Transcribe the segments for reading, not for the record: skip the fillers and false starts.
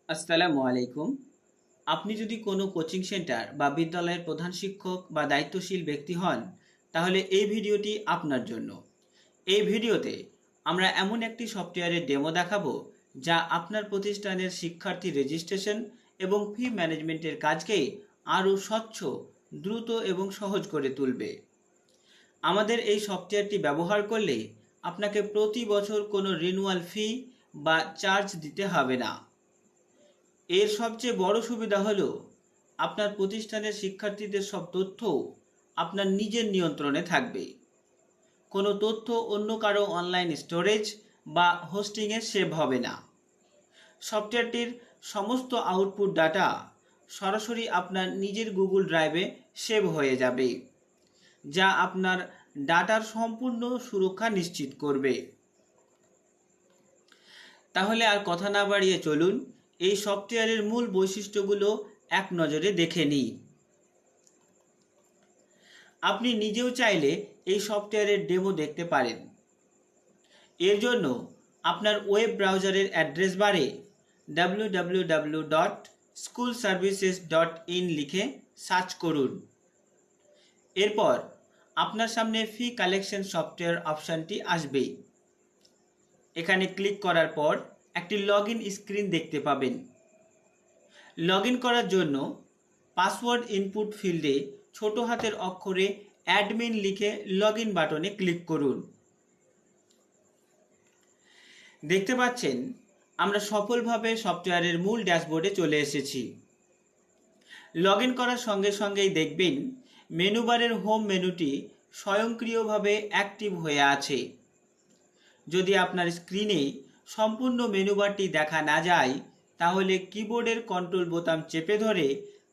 আসসালামু আলাইকুম। আপনি যদি কোনো কোচিং সেন্টার বা বিদ্যালয়ের প্রধান শিক্ষক বা দায়িত্বশীল ব্যক্তি হন, তাহলে এই ভিডিওটি আপনার জন্য। এই ভিডিওতে আমরা এমন একটি সফটওয়্যারের ডেমো দেখাবো যা আপনার প্রতিষ্ঠানের শিক্ষার্থী রেজিস্ট্রেশন এবং ফি ম্যানেজমেন্টের কাজকে আরও স্বচ্ছ, দ্রুত এবং সহজ করে তুলবে। আমাদের এই সফটওয়্যারটি ব্যবহার করলে আপনাকে প্রতি বছর কোনো রিনিউয়াল ফি বা চার্জ দিতে হবে না। এর সবচেয়ে বড় সুবিধা হলো আপনার প্রতিষ্ঠানের শিক্ষার্থীদের সব তথ্য আপনার নিজের নিয়ন্ত্রণে থাকবে। কোনো তথ্য অন্য কারো অনলাইন স্টোরেজ বা হোস্টিংয়ে সেভ হবে না। সফটওয়্যারটির সমস্ত আউটপুট ডাটা সরাসরি আপনার নিজের গুগল ড্রাইভে সেভ হয়ে যাবে, যা আপনার ডাটার সম্পূর্ণ সুরক্ষা নিশ্চিত করবে। তাহলে আর কথা না বাড়িয়ে চলুন এই সফটওয়্যারের মূল বৈশিষ্ট্যগুলো এক নজরে দেখে নিই। আপনি নিজেও চাইলে এই সফটওয়্যারের ডেমো দেখতে পারেন। এর জন্য আপনার ওয়েব ব্রাউজারের অ্যাড্রেস বারে www.schoolservices.in লিখে সার্চ করুন। এরপর আপনার সামনে ফি কালেকশন সফটওয়্যার অপশানটি আসবে। এখানে ক্লিক করার পর একটি লগইন স্ক্রিন দেখতে পাবেন। লগইন করার জন্য পাসওয়ার্ড ইনপুট ফিল্ডে ছোট হাতের অক্ষরে অ্যাডমিন লিখে লগইন বাটনে ক্লিক করুন। দেখতে পাচ্ছেন আমরা সফলভাবে সফটওয়্যারের মূল ড্যাশবোর্ডে চলে এসেছি। লগইন করার সঙ্গে সঙ্গেই দেখবেন মেনু বারের হোম মেনুটি স্বয়ংক্রিয়ভাবে অ্যাক্টিভ হয়ে আছে। যদি আপনার স্ক্রিনে সম্পূর্ণ মেনু বারটি দেখা না যায়, তাহলে কিবোর্ডের কন্ট্রোল বোতাম চেপে ধরে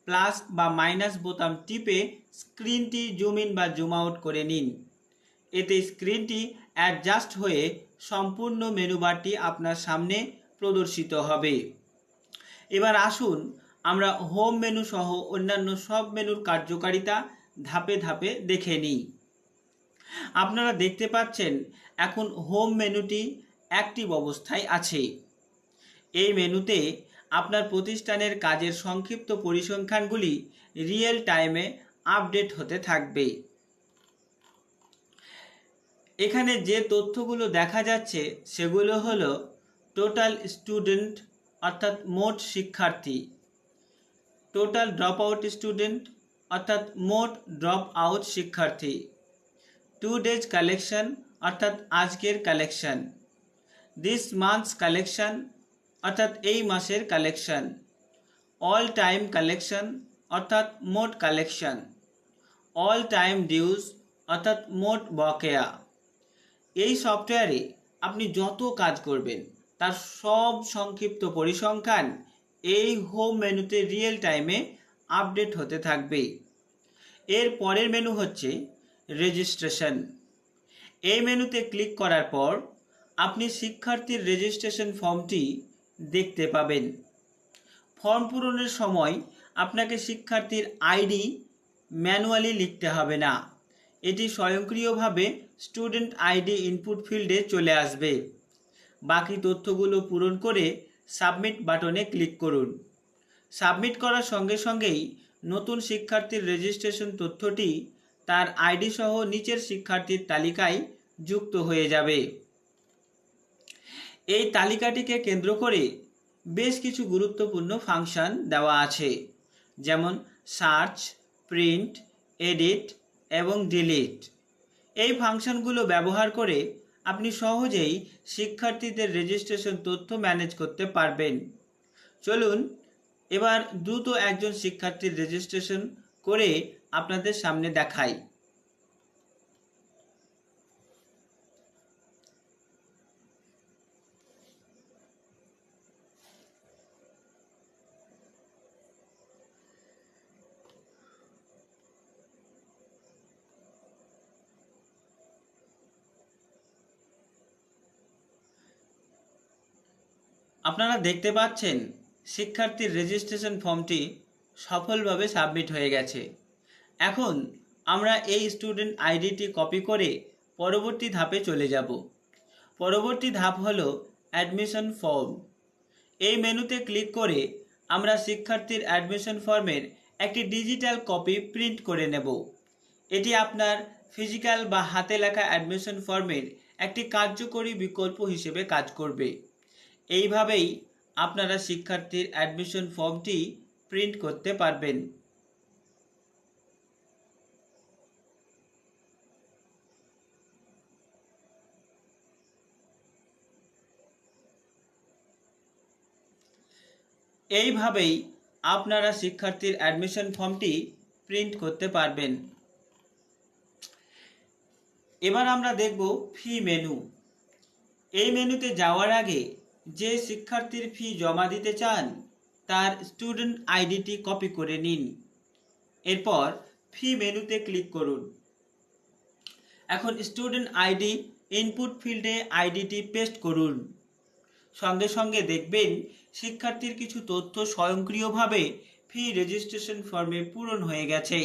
প্লাস বা মাইনাস বোতাম টিপে স্ক্রিনটি জুম ইন বা জুম আউট করে নিন। এতে স্ক্রিনটি অ্যাডজাস্ট হয়ে সম্পূর্ণ মেনু বারটি আপনার সামনে প্রদর্শিত হবে। এবার আসুন আমরা হোম মেনু সহ অন্যান্য সব মেনুর কার্যকারিতা ধাপে ধাপে দেখে নিই। আপনারা দেখতে পাচ্ছেন এখন হোম মেনুটি অ্যাক্টিভ অবস্থায় আছে। এই মেনুতে আপনার প্রতিষ্ঠানের কাজের সংক্ষিপ্ত পরিসংখ্যানগুলি রিয়েল টাইমে আপডেট হতে থাকবে। এখানে যে তথ্যগুলো দেখা যাচ্ছে সেগুলো হলো টোটাল স্টুডেন্ট অর্থাৎ মোট শিক্ষার্থী, টোটাল ড্রপ আউট স্টুডেন্ট অর্থাৎ মোট ড্রপ আউট শিক্ষার্থী, 2 days কালেকশন অর্থাৎ আজকের কালেকশন, দিস মান্থস কালেকশন অর্থাৎ এই মাসের কালেকশন, অল টাইম কালেকশন অর্থাৎ মোট কালেকশন, অল টাইম ডিউজ অর্থাৎ মোট বকেয়া। এই সফটওয়্যারে আপনি যত কাজ করবেন তার সব সংক্ষিপ্ত পরিসংখ্যান এই হোম মেনুতে রিয়েল টাইমে আপডেট হতে থাকবে। এর পরের মেনু হচ্ছে রেজিস্ট্রেশন। এই মেনুতে ক্লিক করার পর আপনি শিক্ষার্থীর রেজিস্ট্রেশন ফর্মটি দেখতে পাবেন। ফর্ম পূরণের সময় আপনাকে শিক্ষার্থীর আইডি ম্যানুয়ালি লিখতে হবে না, এটি স্বয়ংক্রিয়ভাবে স্টুডেন্ট আইডি ইনপুট ফিল্ডে চলে আসবে। বাকি তথ্যগুলো পূরণ করে সাবমিট বাটনে ক্লিক করুন। সাবমিট করার সঙ্গে সঙ্গেই নতুন শিক্ষার্থীর রেজিস্ট্রেশন তথ্যটি তার আইডি সহ নিচের শিক্ষার্থীর তালিকায় যুক্ত হয়ে যাবে। এই তালিকাটিকে কেন্দ্র করে বেশ কিছু গুরুত্বপূর্ণ ফাংশন দেওয়া আছে, যেমন সার্চ, প্রিন্ট, এডিট এবং ডিলিট। এই ফাংশনগুলো ব্যবহার করে আপনি সহজেই শিক্ষার্থীদের রেজিস্ট্রেশন তথ্য ম্যানেজ করতে পারবেন। চলুন এবার দ্রুত একজন শিক্ষার্থীর রেজিস্ট্রেশন করে আপনাদের সামনে দেখাই। আপনারা দেখতে পাচ্ছেন শিক্ষার্থীর রেজিস্ট্রেশন ফর্মটি সফলভাবে সাবমিট হয়ে গেছে। এখন আমরা এই স্টুডেন্ট আইডিটি কপি করে পরবর্তী ধাপে চলে যাব। পরবর্তী ধাপ হলো অ্যাডমিশন ফর্ম। এই মেনুতে ক্লিক করে আমরা শিক্ষার্থীর অ্যাডমিশন ফর্মের একটি ডিজিটাল কপি প্রিন্ট করে নেব। এটি আপনার ফিজিক্যাল বা হাতে লেখা অ্যাডমিশন ফর্মের একটি কার্যকরী বিকল্প হিসেবে কাজ করবে। এইভাবেই আপনারা শিক্ষার্থীর অ্যাডমিশন ফর্মটি প্রিন্ট করতে পারবেন। এইভাবেই আপনারা শিক্ষার্থীর অ্যাডমিশন ফর্মটি প্রিন্ট করতে পারবেন। এবার আমরা দেখব ফি মেনু। এই মেনুতে যাওয়ার আগে যে শিক্ষার্থীর ফি জমা দিতে চান তার স্টুডেন্ট আইডিটি কপি করে নিন। এরপর ফি মেনুতে ক্লিক করুন। এখন স্টুডেন্ট আইডি ইনপুট ফিল্ডে আইডিটি পেস্ট করুন। সঙ্গে সঙ্গে দেখবেন শিক্ষার্থীর কিছু তথ্য স্বয়ংক্রিয়ভাবে ফি রেজিস্ট্রেশন ফর্মে পূরণ হয়ে গেছে।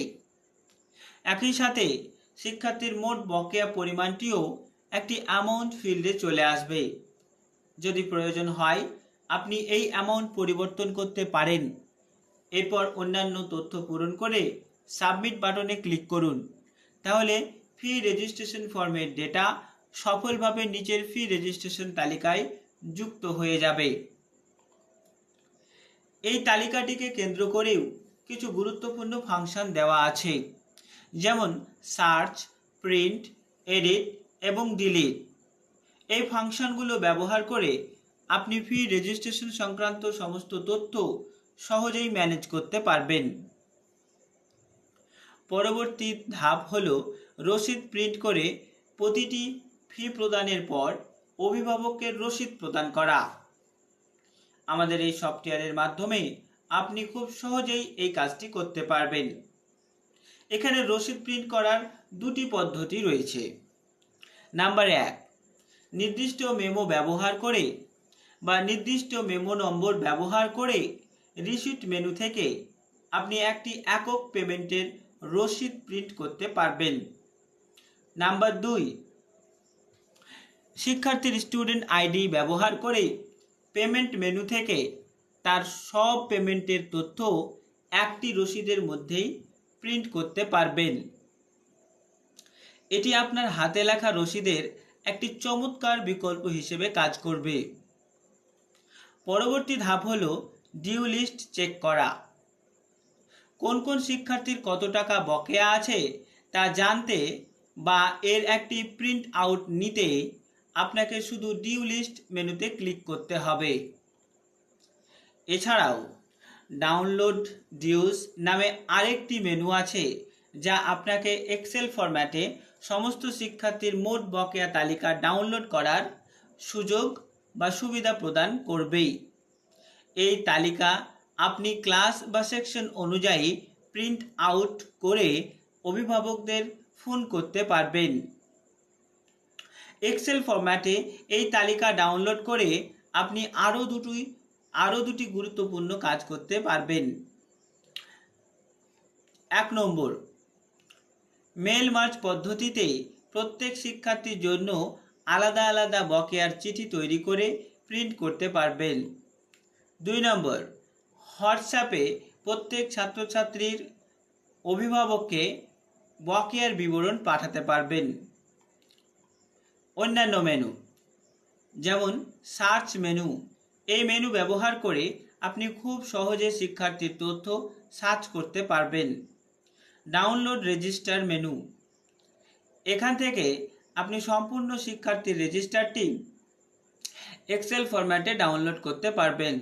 একই সাথে শিক্ষার্থীর মোট বকেয়া পরিমাণটিও একটি অ্যামাউন্ট ফিল্ডে চলে আসবে। যদি প্রয়োজন হয় আপনি এই অ্যামাউন্ট পরিবর্তন করতে পারেন। এরপর অন্যান্য তথ্য পূরণ করে সাবমিট বাটনে ক্লিক করুন। তাহলে ফি রেজিস্ট্রেশন ফর্মের ডেটা সফলভাবে নিচের ফি রেজিস্ট্রেশন তালিকায় যুক্ত হয়ে যাবে। এই তালিকাটিকে কেন্দ্র করেও কিছু গুরুত্বপূর্ণ ফাংশন দেওয়া আছে, যেমন সার্চ, প্রিন্ট, এডিট এবং ডিলিট। এই ফাংশনগুলো ব্যবহার করে আপনি ফি রেজিস্ট্রেশন সংক্রান্ত সমস্ত তথ্য সহজেই ম্যানেজ করতে পারবেন। পরবর্তী ধাপ হলো রসিদ প্রিন্ট করে প্রতিটি ফি প্রদানের পর অভিভাবকের রসিদ প্রদান করা। আমাদের এই সফটওয়্যারের মাধ্যমে আপনি খুব সহজেই এই কাজটি করতে পারবেন। এখানে রসিদ প্রিন্ট করার দুটি পদ্ধতি রয়েছে। নাম্বার 1, নির্দিষ্ট মেমো ব্যবহার করে বা নির্দিষ্ট মেমো নম্বর ব্যবহার করে রিসিট মেনু থেকে আপনি একটি একক পেমেন্টের রসিদ প্রিন্ট করতে পারবেন। নাম্বার 2, শিক্ষার্থীর স্টুডেন্ট আইডি ব্যবহার করে পেমেন্ট মেনু থেকে তার সব পেমেন্টের তথ্য একটি রসিদের মধ্যেই প্রিন্ট করতে পারবেন। এটি আপনার হাতে লেখা রসিদের একটি চমৎকার বিকল্প হিসেবে কাজ করবে। পরবর্তী ধাপ হলো ডিউ লিস্ট চেক করা। কোন কোন শিক্ষার্থীর কত টাকা বকেয়া আছে তা জানতে বা এর একটি প্রিন্ট আউট নিতে আপনাকে শুধু ডিউ লিস্ট মেনুতে ক্লিক করতে হবে। এছাড়াও ডাউনলোড ডিউস নামে আরেকটি মেনু আছে, যা আপনাকে এক্সেল ফরম্যাটে সমস্ত শিক্ষার্থীর মোট বকেয়া তালিকা ডাউনলোড করার সুযোগ বা সুবিধা প্রদান করবেই। এই তালিকা আপনি ক্লাস বা সেকশন অনুযায়ী প্রিন্ট আউট করে অভিভাবকদের ফোন করতে পারবেন। এক্সেল ফরম্যাটে এই তালিকা ডাউনলোড করে আপনি আরও দুটি গুরুত্বপূর্ণ কাজ করতে পারবেন। 1 নম্বর, মেল মার্চ পদ্ধতিতে প্রত্যেক শিক্ষার্থীর জন্য আলাদা আলাদা বকেয়ার চিঠি তৈরি করে প্রিন্ট করতে পারবেন। 2 নম্বর, হোয়াটসঅ্যাপে প্রত্যেক ছাত্রছাত্রীর অভিভাবককে বকেয়ার বিবরণ পাঠাতে পারবেন। অন্যান্য মেনু, যেমন সার্চ মেনু, এই মেনু ব্যবহার করে আপনি খুব সহজে শিক্ষার্থীর তথ্য সার্চ করতে পারবেন। ডাউনলোড রেজিস্টার মেনু, এখান থেকে আপনি সম্পূর্ণ শিক্ষার্থীর রেজিস্টারটি এক্সেল ফরম্যাটে ডাউনলোড করতে পারবেন।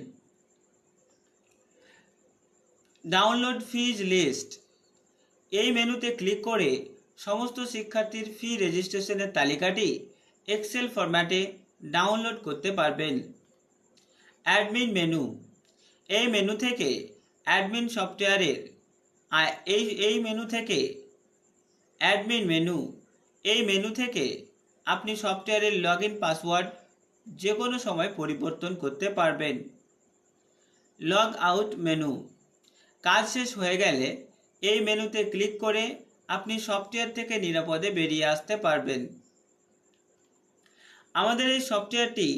ডাউনলোড ফিজ লিস্ট, এই মেনুতে ক্লিক করে সমস্ত শিক্ষার্থীর ফি রেজিস্ট্রেশনের তালিকাটি এক্সেল ফরম্যাটে ডাউনলোড করতে পারবেন। অ্যাডমিন মেনু, এই মেনু থেকে অ্যাডমিন সফটওয়্যারের এই মেনু থেকে আপনি সফটওয়্যারের লগইন পাসওয়ার্ড যে কোনো সময় পরিবর্তন করতে পারবেন। লগ আউট মেনু, কাজ শেষ হয়ে গেলে এই মেনুতে ক্লিক করে আপনি সফটওয়্যার থেকে নিরাপদে বেরিয়ে আসতে পারবেন। আমাদের এই সফটওয়্যারটি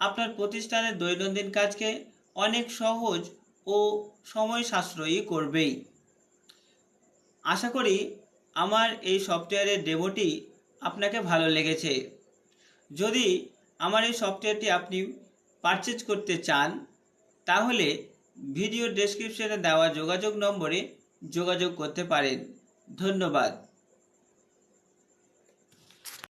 আপনার প্রতিষ্ঠানের দৈনন্দিন কাজকে অনেক সহজ ও সময় সাশ্রয়ী করবেই। আশা করি আমার এই সফটওয়্যারের ডেমোটি আপনাকে ভালো লেগেছে। যদি আমার এই সফটওয়্যারটি আপনি পারচেজ করতে চান তাহলে ভিডিও ডেসক্রিপশনে দেওয়া যোগাযোগ নম্বরে যোগাযোগ করতে পারেন। ধন্যবাদ।